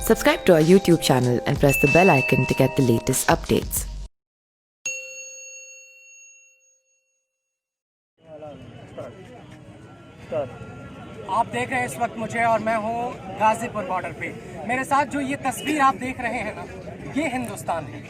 Subscribe to our YouTube channel and press the bell icon to get the latest updates. आप देख रहे हैं इस वक्त मुझे और मैं हूँ गाजीपुर बॉर्डर पे। मेरे साथ जो ये तस्वीर आप देख रहे हैं ना, ये हिंदुस्तान है।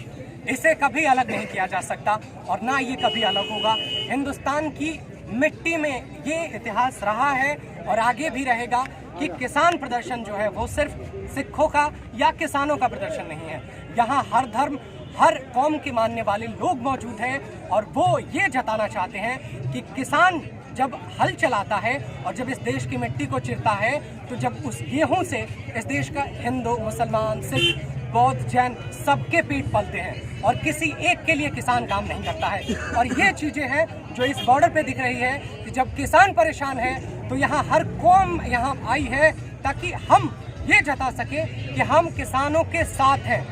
इसे कभी अलग नहीं किया जा सकता और ना ये कभी अलग होगा। हिंदुस्तान की मिट्टी में ये इतिहास रहा है और आगे भी रहेगा कि किसान प्रदर्शन जो है वो सिर्फ सिखों का या किसानों का प्रदर्शन नहीं है। यहाँ हर धर्म, हर कौम के मानने वाले लोग मौजूद हैं और वो ये जताना चाहते हैं कि किसान जब हल चलाता है और जब इस देश की मिट्टी को चिरता है, तो जब उस गेहूं से इस देश का हिंदू, मुसलमान, सिख, बौद्ध, जैन सबके पेट पलते हैं और किसी एक के लिए किसान काम नहीं करता है। और ये चीज़ें हैं जो इस बॉर्डर पे दिख रही है कि जब किसान परेशान है तो यहाँ हर कौम यहाँ आई है ताकि हम ये जता सके कि हम किसानों के साथ हैं।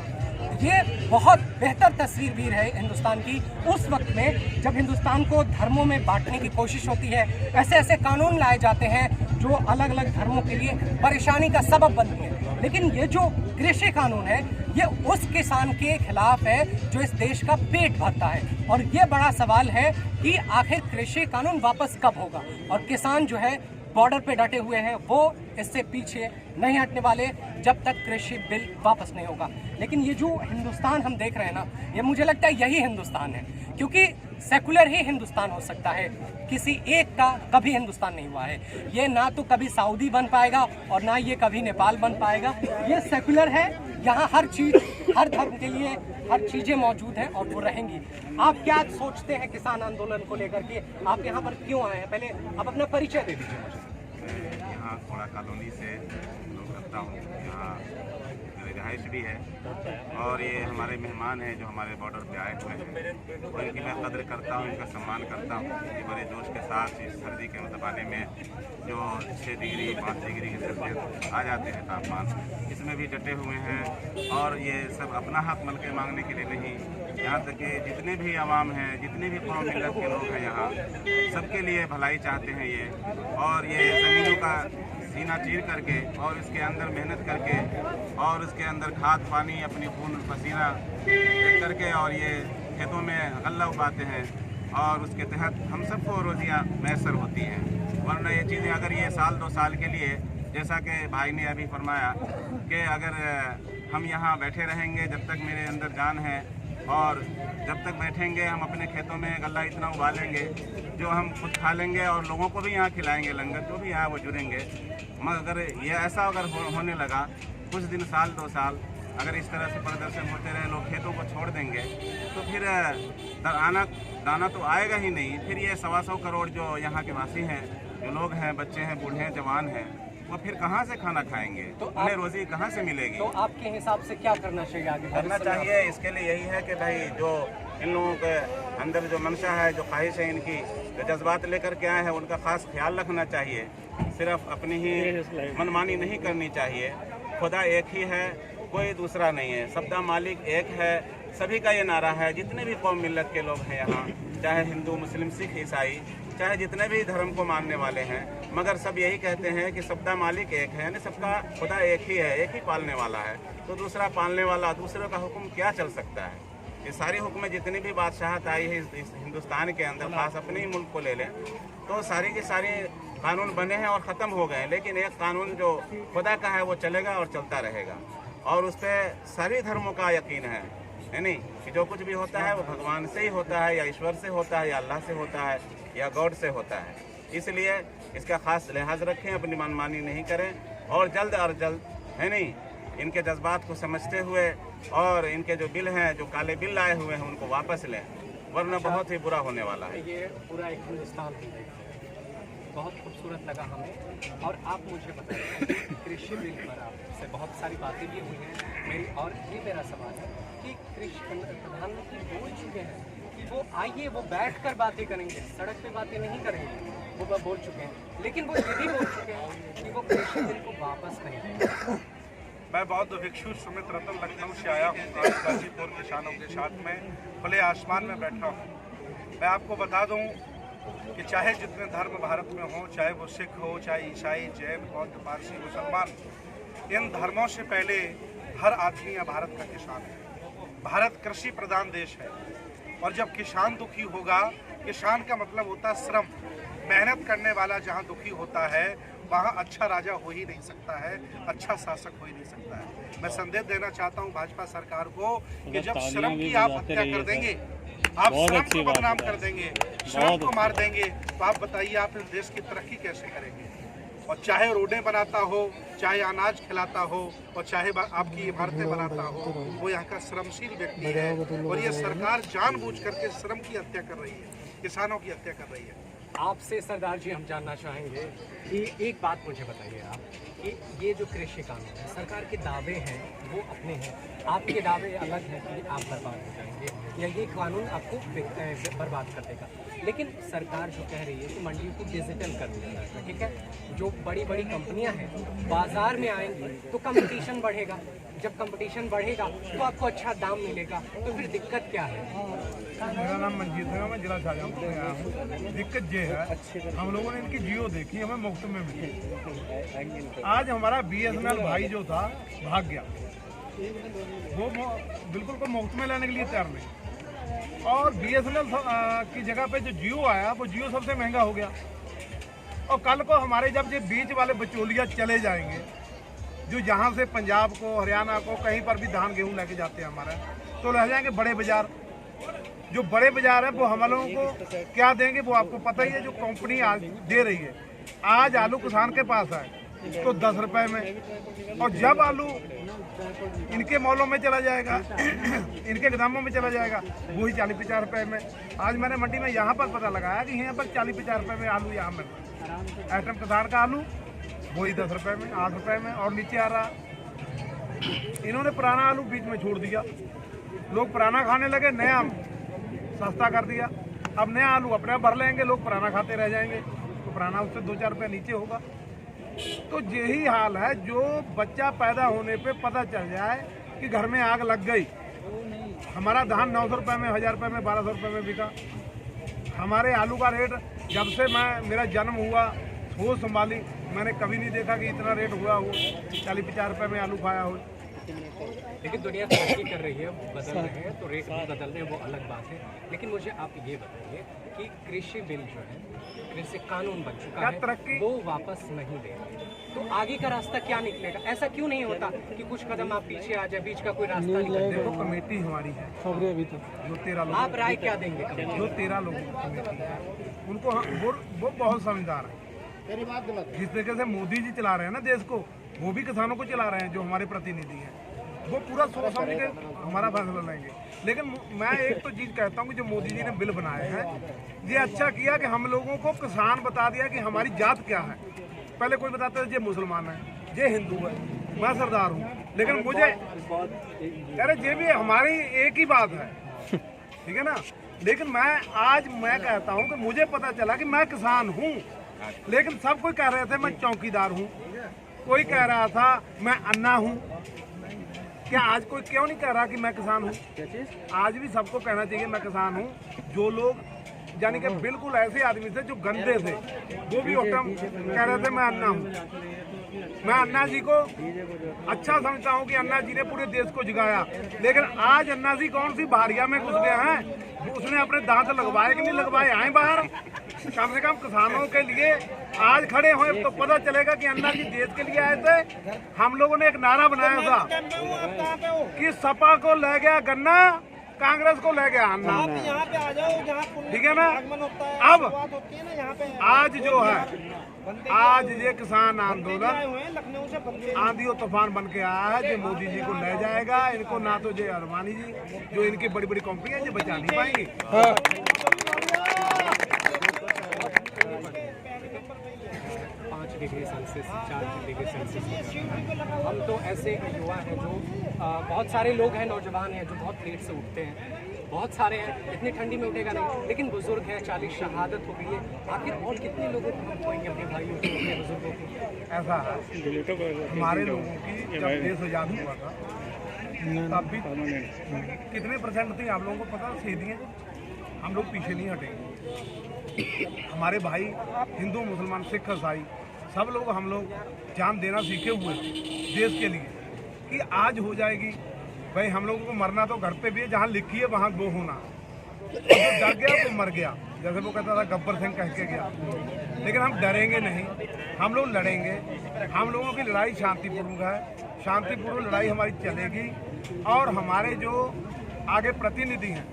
ये बहुत बेहतर तस्वीर भी है हिंदुस्तान की उस वक्त में जब हिंदुस्तान को धर्मों में बांटने की कोशिश होती है। ऐसे ऐसे कानून लाए जाते हैं जो अलग अलग धर्मों के लिए परेशानी का सबब बनती है। लेकिन ये जो कृषि कानून है ये उस किसान के खिलाफ है जो इस देश का पेट भरता है। और ये बड़ा सवाल है कि आखिर कृषि कानून वापस कब होगा। और किसान जो है बॉर्डर पे डटे हुए हैं, वो इससे पीछे नहीं हटने वाले जब तक कृषि बिल वापस नहीं होगा। लेकिन ये जो हिंदुस्तान हम देख रहे हैं ना, ये मुझे लगता है यही हिंदुस्तान है, क्योंकि सेकुलर ही हिंदुस्तान हो सकता है। किसी एक का कभी हिंदुस्तान नहीं हुआ है। ये ना तो कभी सऊदी बन पाएगा और ना ये कभी नेपाल बन पाएगा। ये सेकुलर है, यहाँ हर चीज़, हर धर्म के लिए हर चीज़ें मौजूद हैं और वो रहेंगी। आप क्या सोचते हैं किसान आंदोलन को लेकर के? आप यहाँ पर क्यों आए हैं? पहले आप अपना परिचय दे दीजिए मुझे। यहाँ थोड़ा कॉलोनी से लोग रखता हूँ, यहाँ मेरी रिहाइश भी है और ये हमारे मेहमान हैं जो हमारे बॉर्डर पे आए हुए हैं और इनकी मैं कद्र करता हूँ, इनका सम्मान करता हूँ कि बड़े जोश के साथ इस सर्दी के ज़माने में जो 6 डिग्री 5 डिग्री के सेल्सियस आ जाते हैं तापमान, इसमें भी डटे हुए हैं। और ये सब अपना हक मन के मांगने के लिए नहीं, यहाँ तक कि जितने भी आवाम हैं, जितने भी कौम मिलत के लोग हैं यहाँ, सबके लिए भलाई चाहते हैं ये। और ये ज़मीनों का सीना चीर करके और इसके अंदर मेहनत करके और इसके अंदर खाद पानी अपनी खून पसीना एक करके और ये खेतों में गल्ला उगाते हैं और उसके तहत हम सबको रोजियाँ मैसर होती हैं। वरना ये चीज़ें अगर ये साल 2 साल के लिए, जैसा कि भाई ने अभी फरमाया कि अगर हम यहाँ बैठे रहेंगे जब तक मेरे अंदर जान है और जब तक बैठेंगे हम अपने खेतों में गल्ला इतना उबालेंगे जो हम खुद खा लेंगे और लोगों को भी यहाँ खिलाएंगे, लंगर जो भी यहाँ वो जुड़ेंगे। मगर ये ऐसा अगर होने लगा कुछ दिन, साल 2 साल अगर इस तरह से प्रदर्शन होते रहे, लोग खेतों को छोड़ देंगे तो फिर दाना तो आएगा ही नहीं। फिर ये 125 करोड़ जो यहाँ के वासी हैं, जो लोग हैं, बच्चे हैं, बूढ़े हैं, जवान हैं, वो फिर कहाँ से खाना खाएंगे? तो उन्हें रोजी कहाँ से मिलेगी? तो आपके हिसाब से क्या करना चाहिए आगे? करना चाहिए इसके लिए यही है कि भाई जो इन लोगों के अंदर जो मंशा है, जो ख्वाहिश है, इनकी जो जज्बात लेकर के आए हैं, उनका खास ख्याल रखना चाहिए। सिर्फ अपनी ही मनमानी नहीं करनी चाहिए। खुदा एक ही है, कोई दूसरा नहीं है। सबका मालिक एक है, सभी का ये नारा है। जितने भी कौम मिल्लत के लोग हैं यहाँ, चाहे हिंदू, मुस्लिम, सिख, ईसाई, चाहे जितने भी धर्म को मानने वाले हैं, मगर सब यही कहते हैं कि सबका मालिक एक है, यानी सबका खुदा एक ही है, एक ही पालने वाला है। तो दूसरा पालने वाला, दूसरे का हुक्म क्या चल सकता है? ये सारी हुक्म जितनी भी बादशाहत आई है इस हिंदुस्तान के अंदर, खास अपने ही मुल्क को ले लें तो सारी की सारी कानून बने हैं और ख़त्म हो गए। लेकिन एक कानून जो खुदा का है वो चलेगा और चलता रहेगा और उस पर सभी धर्मों का यकीन है नहीं कि जो कुछ भी होता है वो भगवान से ही होता है, या ईश्वर से होता है, या अल्लाह से होता है, या गॉड से होता है। इसलिए इसका खास लिहाज रखें, अपनी मनमानी नहीं करें और जल्द है नहीं, इनके जज्बात को समझते हुए और इनके जो बिल हैं, जो काले बिल लाए हुए हैं, उनको वापस लें, वरना बहुत ही बुरा होने वाला है। ये पूरा एक हिंदुस्तान बहुत खूबसूरत लगा हमें। और आप मुझे बताइए, कृषि बिल पर आपसे बहुत सारी बातें भी हुई हैं मेरी, और ये मेरा सवाल है कि कृषि प्रधानमंत्री बोल चुके हैं कि वो आइए, वो बैठकर बातें करेंगे, सड़क पे बातें नहीं करेंगे, वो बोल चुके हैं। लेकिन वो ये भी बोल चुके हैं कि वो कृषि बिल को वापस नहीं लेंगे। मैं बौद्ध भिक्षु सुमित रतन लखनऊ से आया हूँ। आज गाजीपुर किसानों के साथ में खुले आसमान में बैठा हूँ। मैं आपको बता दूँ कि चाहे जितने धर्म भारत में हों, चाहे वो सिख हो, चाहे ईसाई, जैन, बौद्ध, पारसी, मुसलमान, इन धर्मों से पहले हर आदमी या भारत का किसान है। भारत कृषि प्रधान देश है और जब किसान दुखी होगा, किसान का मतलब होता है श्रम, मेहनत करने वाला जहाँ दुखी होता है वहाँ अच्छा राजा हो ही नहीं सकता है, अच्छा शासक हो ही नहीं सकता है। मैं संदेश देना चाहता हूँ भाजपा सरकार को कि जब श्रम की आप हत्या कर देंगे, आप श्रम को बदनाम कर देंगे, श्रम को मार देंगे, तो आप बताइए आप इस देश की तरक्की कैसे करेंगे। और चाहे रोडें बनाता हो, चाहे अनाज खिलाता हो और चाहे आपकी इमारतें बनाता हो, वो यहाँ का श्रमशील व्यक्ति है। और ये सरकार जानबूझ करके श्रम की हत्या कर रही है, किसानों की हत्या कर रही है। आपसे सरदार जी हम जानना चाहेंगे कि एक बात मुझे बताइए आप कि ये जो कृषि कानून है, सरकार के दावे हैं वो अपने हैं, आपके दावे अलग हैं कि आप बर्बाद हो जाएंगे या ये कानून आपको बर्बाद कर देगा। लेकिन सरकार जो कह रही है कि मंडियों को डिजिटल कर दिया जाएगा, ठीक है, जो बड़ी बड़ी कंपनियां हैं बाजार में आएंगी तो कंपटीशन बढ़ेगा, जब कंपटीशन बढ़ेगा तो आपको अच्छा दाम मिलेगा, तो फिर दिक्कत क्या है? मेरा नाम मंजीत है, मैं जिला शाहजहाँपुर से आया हूँ। दिक्कत ये है, हम लोगों ने इनकी जियो देखी, हमें मुफ्त में मिली। आज हमारा BSNL भाई जो था भाग गया, वो बिल्कुल को मुफ्त में लेने के लिए तैयार नहीं। और BSNL की जगह पे जो जियो आया, वो जियो सबसे महंगा हो गया। और कल को हमारे जब ये बीच वाले बिचौलिया चले जाएंगे, जो यहाँ से पंजाब को, हरियाणा को, कहीं पर भी धान गेहूँ लेके जाते हैं हमारे, तो रह जाएंगे बड़े बाजार। जो बड़े बाजार है वो हम लोगों को क्या देंगे वो आपको पता ही है। जो कंपनी आज दे रही है, आज आलू किसान के पास है तो 10 रुपए में, और जब आलू इनके मॉलों में चला जाएगा, इनके गोदामों में चला जाएगा, वही 40-50 रुपए में। आज मैंने मंडी में यहाँ पर पता लगाया कि यहाँ पर 40-50 रुपए में आलू यहाँ मिल, आइटम किसान का आलू वही 10 रुपए में, 8 रुपए में, और नीचे आ रहा। इन्होंने पुराना आलू बीच में छोड़ दिया, लोग पुराना खाने लगे, नया सस्ता कर दिया। अब नया आलू अपने भर लेंगे, लोग पुराना खाते रह जाएंगे, तो पुराना उससे 2-4 रुपये नीचे होगा। तो यही हाल है, जो बच्चा पैदा होने पे पता चल जाए कि घर में आग लग गई। हमारा धान 900 रुपये में, 1000 रुपये में, 1200 रुपये में बिका। हमारे आलू का रेट जब से मेरा जन्म हुआ, होश संभाली, मैंने कभी नहीं देखा कि इतना रेट हुआ हो, 40-50 रुपये में आलू खाया हो। लेकिन दुनिया तरक्की कर रही है, बदल रहे हैं, तो रेट भी बदल रहे हैं, वो अलग बात है। लेकिन मुझे आप ये बताइए कि कृषि बिल जो है, कृषि कानून बन चुका है, वो वापस नहीं दे रहे, तो आगे का रास्ता क्या निकलेगा? ऐसा क्यों नहीं होता कि कुछ कदम आप पीछे आ जाए, बीच का कोई रास्ता निकले? देखो, कमेटी हमारी है जो 13 लोग, आप राय क्या देंगे? जो 13 लोगों की कमेटी है, उनको वो बहुत समझदार है। जिस तरीके से मोदी जी चला रहे हैं ना देश को, वो भी किसानों को चला रहे हैं। जो हमारे प्रतिनिधि हैं वो पूरा सोच समझ के हमारा फैसला लेंगे। लेकिन मैं एक तो चीज़ कहता हूँ कि जो मोदी जी ने बिल बनाए हैं, ये अच्छा किया कि हम लोगों को किसान बता दिया कि हमारी जात क्या है। पहले कोई बताता है ये मुसलमान है, ये हिंदू है, मैं सरदार हूँ, लेकिन मुझे अरे ये भी हमारी एक ही बात है, ठीक है ना। लेकिन मैं कहता हूँ कि मुझे पता चला कि मैं किसान हूँ, लेकिन सब कोई कह रहे थे मैं चौकीदार हूँ, कोई कह रहा था मैं अन्ना हूँ। क्या आज कोई क्यों नहीं कह रहा कि मैं किसान हूँ? आज भी सबको कहना चाहिए मैं किसान हूँ। जो लोग यानी कि बिल्कुल ऐसे आदमी थे जो गंदे थे, वो भी कह रहे थे मैं अन्ना हूँ। मैं अन्ना जी को अच्छा समझता हूँ कि अन्ना जी ने पूरे देश को जगाया, लेकिन आज अन्ना जी कौन सी भारिया में घुस गए हैं? उसने अपने दांत लगवाए कि नहीं लगवाए? आए बाहर, कम से कम किसानों के लिए आज खड़े हुए तो पता चलेगा कि अन्ना जी देश के लिए आए थे। हम लोगों ने एक नारा बनाया था कि सपा को ले गया गन्ना, कांग्रेस को ले गया अन्ना। यहाँ पे आ जाओ, ठीक है ना। अब आज जो है, आज ये किसान आंदोलन आंधी और तूफान बन के आया है, जो मोदी जी को ले जाएगा। इनको ना तो ये अरमानी जी जो इनकी बड़ी बड़ी कंपनी है, ये बचा नहीं पाएंगी। 5 डिग्री सेल्सियस, 4 डिग्री सेल्सियस। हम तो ऐसे युवा हैं जो बहुत सारे लोग हैं, नौजवान हैं जो बहुत लेट से उठते हैं, बहुत सारे हैं, इतनी ठंडी में उठेगा नहीं, लेकिन बुजुर्ग हैं, 40 शहादत हो गई है। आखिर और कितने लोगों को हम खोएंगे अपने भाइयों को, अपने बुजुर्गों को? ऐसा है, हमारे लोगों की जब देश आजाद हुआ था तब भी कितने % थी आप लोगों को पता? सीधी हम लोग पीछे नहीं हटेंगे। हमारे भाई हिंदू, मुसलमान, सिख, ईसाई सब लोग हम लोग जान देना सीखे हुए देश के लिए कि आज हो जाएगी। भाई हम लोगों को मरना तो घर पे भी है, जहाँ लिखी है वहाँ वो होना। जो डर गया तो मर गया, जैसे वो कहता था गब्बर सिंह कह के गया। लेकिन हम डरेंगे नहीं, हम लोग लड़ेंगे। हम लोगों की लड़ाई शांतिपूर्ण है, शांतिपूर्ण लड़ाई हमारी चलेगी। और हमारे जो आगे प्रतिनिधि हैं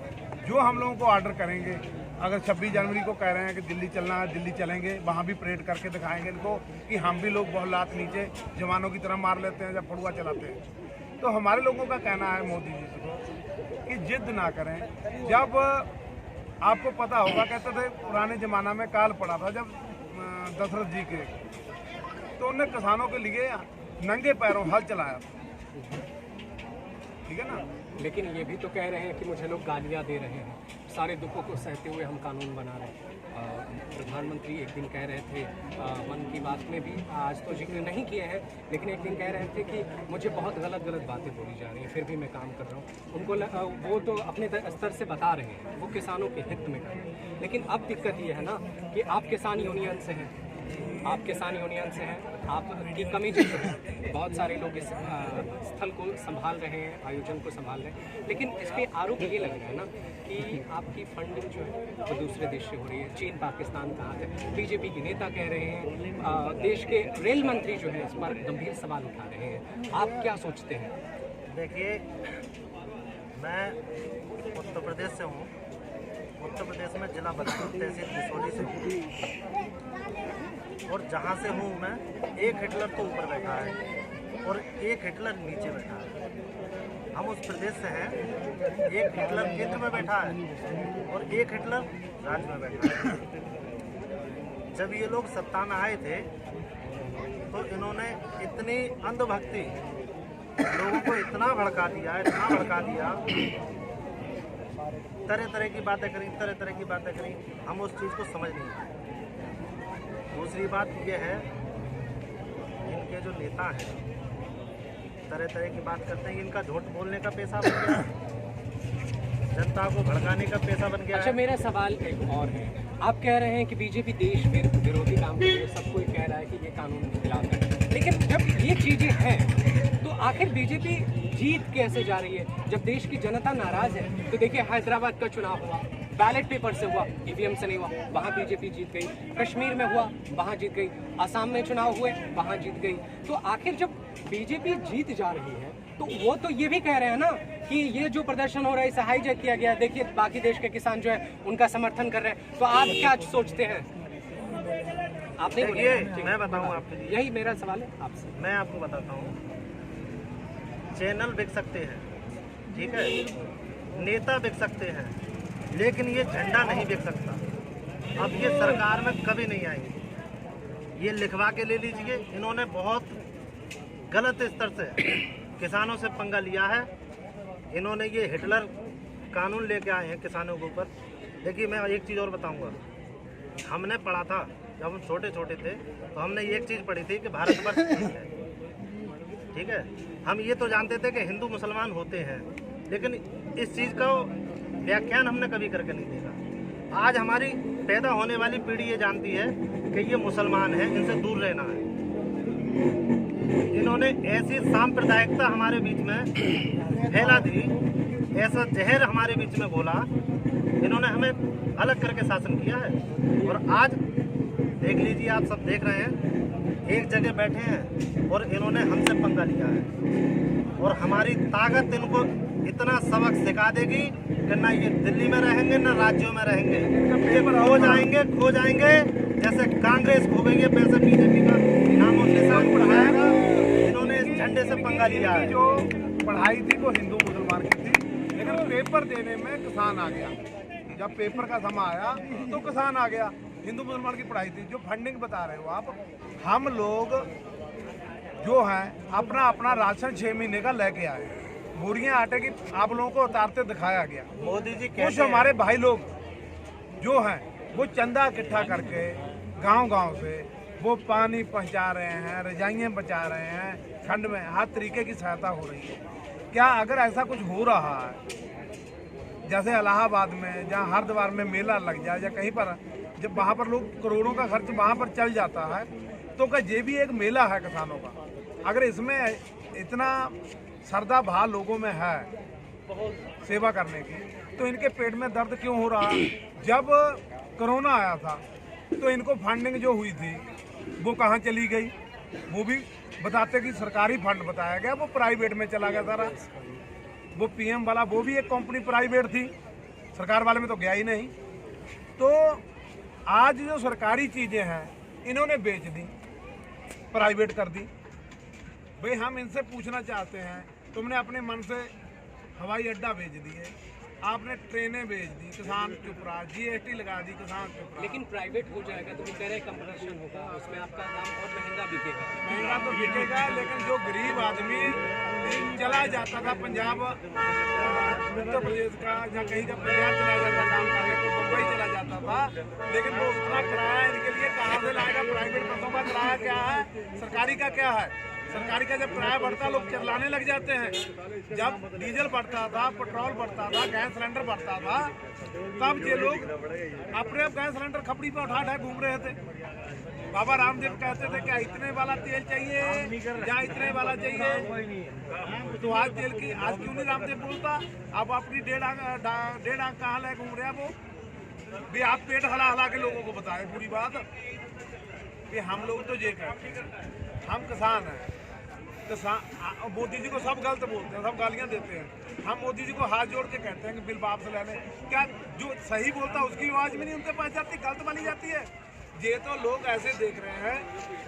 जो हम लोगों को ऑर्डर करेंगे, अगर 26 जनवरी को कह रहे हैं कि दिल्ली चलना है, दिल्ली चलेंगे, वहाँ भी परेड करके दिखाएंगे इनको कि हम भी लोग बहुत लात नीचे जवानों की तरह मार लेते हैं जब फड़ुआ चलाते हैं। तो हमारे लोगों का कहना है मोदी जी को कि जिद ना करें। जब आपको पता होगा, कहते थे पुराने ज़माना में काल पड़ा था जब दशरथ जी के, तो उन्होंने किसानों के लिए नंगे पैरों हल चलाया, ठीक है ना। लेकिन ये भी तो कह रहे हैं कि मुझे लोग गालियाँ दे रहे हैं, सारे दुखों को सहते हुए हम कानून बना रहे हैं। प्रधानमंत्री एक दिन कह रहे थे मन की बात में भी, आज तो जिक्र नहीं किए हैं, लेकिन एक दिन कह रहे थे कि मुझे बहुत गलत बातें बोली जा रही हैं, फिर भी मैं काम कर रहा हूँ। उनको वो तो अपने स्तर से बता रहे हैं, वो किसानों के हित में कर रहे हैं। लेकिन अब दिक्कत ये है ना कि आप किसान यूनियन से हैं, आप किसान यूनियन से हैं, आपकी कमेटी जो है, बहुत सारे लोग इस स्थल को संभाल रहे हैं, आयोजन को संभाल रहे हैं। लेकिन इस पर आरोप ये लग रहा है ना कि आपकी फंडिंग जो है वो दूसरे देश से हो रही है, चीन पाकिस्तान का हाथ है। बीजेपी के नेता कह रहे हैं, देश के रेल मंत्री जो है इस पर गंभीर सवाल उठा रहे हैं। आप क्या सोचते हैं? देखिए, मैं उत्तर प्रदेश से हूँ। उत्तर प्रदेश में जिला बलरामपुर तहसील बिसौली से हूँ, और जहाँ से हूँ मैं, एक हिटलर तो ऊपर बैठा है और एक हिटलर नीचे बैठा है। हम उस प्रदेश से हैं, एक हिटलर केंद्र में बैठा है और एक हिटलर राज्य में बैठा है। जब ये लोग सत्ता में आए थे तो इन्होंने इतनी अंधभक्ति, लोगों को इतना भड़का दिया, इतना भड़का दिया, तरह तरह की बातें करी, तरह तरह की बातें करी, हम उस चीज़ को समझ नहीं पाए। दूसरी बात यह है, इनके जो नेता हैं तरह तरह की बात करते हैं, इनका झूठ बोलने का पैसा बन गया, जनता को भड़काने का पैसा बन गया। अच्छा, मेरा सवाल एक और है। आप कह रहे हैं कि बीजेपी देश विरोधी काम कर रही है, सब कोई कह रहा है कि ये कानून के खिलाफ है, लेकिन जब ये चीज़ें हैं तो आखिर बीजेपी जीत कैसे जा रही है? जब देश की जनता नाराज है तो देखिए, हैदराबाद का चुनाव हुआ, बैलेट पेपर से हुआ, ईवीएम से नहीं हुआ, वहाँ बीजेपी जीत गई। कश्मीर में हुआ, वहाँ जीत गई। असम में चुनाव हुए, वहाँ जीत गई। तो आखिर जब बीजेपी जीत जा रही है तो वो तो ये भी कह रहे हैं ना कि ये जो प्रदर्शन हो रहा है इसे हाईजैक किया गया, देखिए बाकी देश के किसान जो है उनका समर्थन कर रहे हैं। तो आप क्या सोचते हैं? आप नहीं बोलिए, मैं बताऊँ आपके लिए, यही मेरा सवाल है आपसे। मैं आपको बताता हूँ, चैनल बिक सकते हैं, ठीक है, नेता बिक सकते हैं, लेकिन ये झंडा नहीं बिक सकता। अब ये सरकार में कभी नहीं आएंगे। ये लिखवा के ले लीजिए, इन्होंने बहुत गलत स्तर से किसानों से पंगा लिया है। इन्होंने ये हिटलर कानून लेके आए हैं किसानों के ऊपर। देखिए, मैं एक चीज़ और बताऊंगा, हमने पढ़ा था जब हम छोटे छोटे थे, तो हमने एक चीज़ पढ़ी थी कि भारतवर्ष है, ठीक है। हम ये तो जानते थे कि हिंदू मुसलमान होते हैं, लेकिन इस चीज़ का व्याख्यान हमने कभी करके नहीं देखा। आज हमारी पैदा होने वाली पीढ़ी ये जानती है कि ये मुसलमान है, इनसे दूर रहना है। इन्होंने ऐसी सांप्रदायिकता हमारे बीच में फैला दी, ऐसा जहर हमारे बीच में बोला, इन्होंने हमें अलग करके शासन किया है। और आज देख लीजिए, आप सब देख रहे हैं, एक जगह बैठे हैं और इन्होंने हमसे पंगा लिया है। और हमारी ताकत इनको इतना सबक सिखा देगी कि ना ये दिल्ली में रहेंगे ना राज्यों में रहेंगे, ये खो जाएंगे जैसे कांग्रेस खो गई है, वैसे बीजेपी का नामो निशान बढ़ाएगा। इन्होंने इस झंडे से पंगा लिया है। जो पढ़ाई थी वो हिंदू मुसलमान की थी, लेकिन पेपर देने में किसान आ गया। जब पेपर का समय आया तो किसान आ गया। हिंदू मुसलमान की पढ़ाई थी। जो फंडिंग बता रहे हो आप, हम लोग जो हैं अपना अपना राशन 6 महीने का लेके आए, बोरियां आटे की आप लोगों को उतारते दिखाया गया। मोदी जी कुछ हमारे भाई लोग जो हैं वो चंदा इकट्ठा करके गांव-गांव से वो पानी पहुंचा रहे हैं, रजाइयाँ बचा रहे हैं, ठंड में हर तरीके की सहायता हो रही है। क्या अगर ऐसा कुछ हो रहा है, जैसे इलाहाबाद में जहाँ हरिद्वार में मेला लग जाए या कहीं पर, जब वहाँ पर लोग करोड़ों का खर्च वहाँ पर चल जाता है, तो क्या ये भी एक मेला है किसानों का? अगर इसमें इतना श्रद्धा भाव लोगों में है सेवा करने की, तो इनके पेट में दर्द क्यों हो रहा? जब कोरोना आया था तो इनको फंडिंग जो हुई थी वो कहाँ चली गई? वो भी बताते कि सरकारी फंड बताया गया, वो प्राइवेट में चला गया सारा। वो पीएम वाला वो भी एक कंपनी प्राइवेट थी, सरकार वाले में तो गया ही नहीं। तो आज जो सरकारी चीज़ें हैं इन्होंने बेच दी, प्राइवेट कर दी। भाई हम इनसे पूछना चाहते हैं, तुमने अपने मन से हवाई अड्डा भेज दिए, आपने ट्रेनें भेज दी, किसान चुप रहा, जीएसटी लगा दी, किसान चुप रहा। लेकिन प्राइवेट हो जाएगा तो वो कह रहे कंपटीशन होगा, उसमें आपका दाम और महंगा बिकेगा। महंगा तो बिकेगा, लेकिन जो गरीब आदमी चला जाता था पंजाब, उत्तर प्रदेश का या कहीं का पंजाब चला जाता काम करने को, मुंबई चला जाता था, लेकिन वो उतना किराया इनके लिए कहाँ से लाएगा? प्राइवेट बसों का किराया क्या है, सरकारी का क्या है? सरकारी का जब किराया बढ़ता लोग चिल्लाने लग जाते हैं। जब डीजल बढ़ता था, पेट्रोल बढ़ता था, गैस सिलेंडर बढ़ता था, तब ये लोग अपने गैस सिलेंडर खपड़ी पे उठा उठा घूम रहे थे। बाबा रामदेव कहते थे क्या इतने वाला तेल चाहिए या इतने वाला चाहिए? तो आज तेल की आज क्यों नहीं रामदेव बोलता? अब अपनी डेढ़ आंख कहाँ ले घूम रहे हैं वो भी? आप पेट हला हला के लोगों को बताएं पूरी बात कि हम लोग तो ये कहते हैं हम किसान हैं। किसान मोदी जी को सब गलत बोलते हैं, सब गालियाँ देते हैं। हम मोदी जी को हाथ जोड़ के कहते हैं कि बिल वापस लेने। क्या जो सही बोलता है उसकी आवाज़ भी नहीं उनके पास जाती, गलत वाली जाती है। ये तो लोग ऐसे देख रहे हैं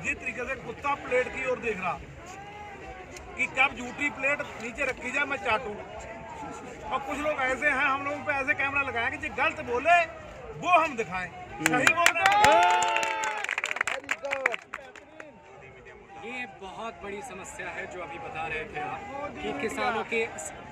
जिस तरीके से कुत्ता प्लेट की ओर देख रहा कि कब झूठी प्लेट नीचे रखी जाए मैं चाटूं। और कुछ लोग ऐसे हैं, हम लोगों पे ऐसे कैमरा लगाए कि जो गलत बोले वो हम दिखाएं, सही बोल रहे हैं। ये बहुत बड़ी समस्या है जो अभी बता रहे थे आप कि किसानों के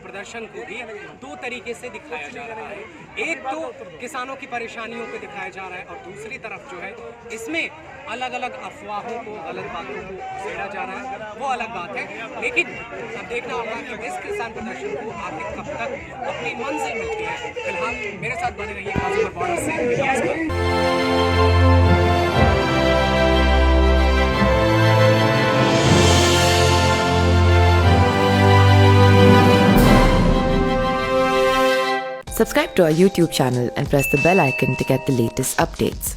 प्रदर्शन को भी दो तरीके से दिखाया जा रहा है। एक तो किसानों की परेशानियों को दिखाया जा रहा है और दूसरी तरफ जो है इसमें अलग अलग अफवाहों को, गलत बातों को छेड़ा जा रहा है, वो अलग बात है। लेकिन अब देखना होगा कि इस किसान प्रदर्शन को आखिर कब तक अपनी मंजिल मिलती है। फिलहाल मेरे साथ बने रहिए गाजीपुर बॉर्डर से। Subscribe to our YouTube channel and press the bell icon to get the latest updates.